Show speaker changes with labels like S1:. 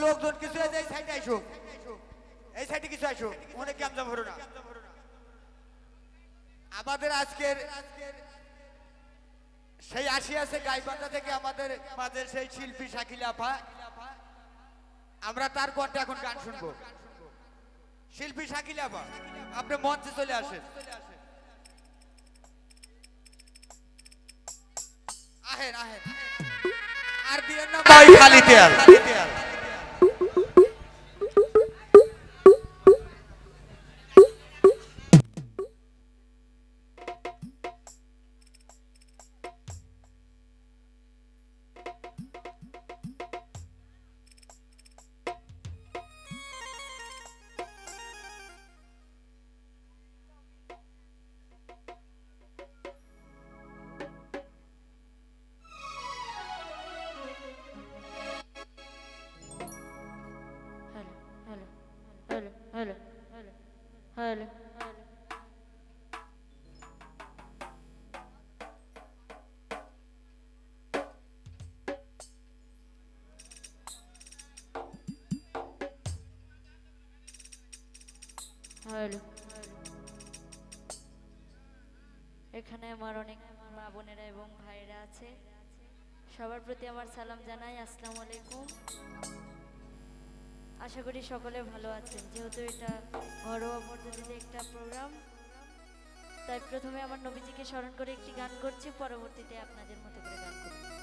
S1: লোকজন কিছু এই সাইডে আইসো, এই সাইডে কিছু আইসো, অনেক ক্যামজা ভরো না। আমাদের আজকের সেই আসিয়াছে গাইবান্ধা থেকে আমাদের মাঝে সেই শিল্পী শাকিলা আপা, আমরা তার কণ্ঠে এখন গান শুনবো। শিল্পী শাকিলা আপা, আপনি মঞ্চে চলে আসেন। আহেন আহেন, আর দিয়েন না ভাই খালি তেল।
S2: এখানে আমার অনেক মা বোনেরা এবং ভাইরা আছে, সবার প্রতি আমার সালাম জানাই, আসসালামু আলাইকুম। আশা করি সকলে ভালো আছেন। যেহেতু এটা ঘরোয়া পদ্ধতিতে একটা প্রোগ্রাম, তাই প্রথমে আমার নবীজিকে স্মরণ করে একটি গান করছি, পরবর্তীতে আপনাদের মতো করে গান করব।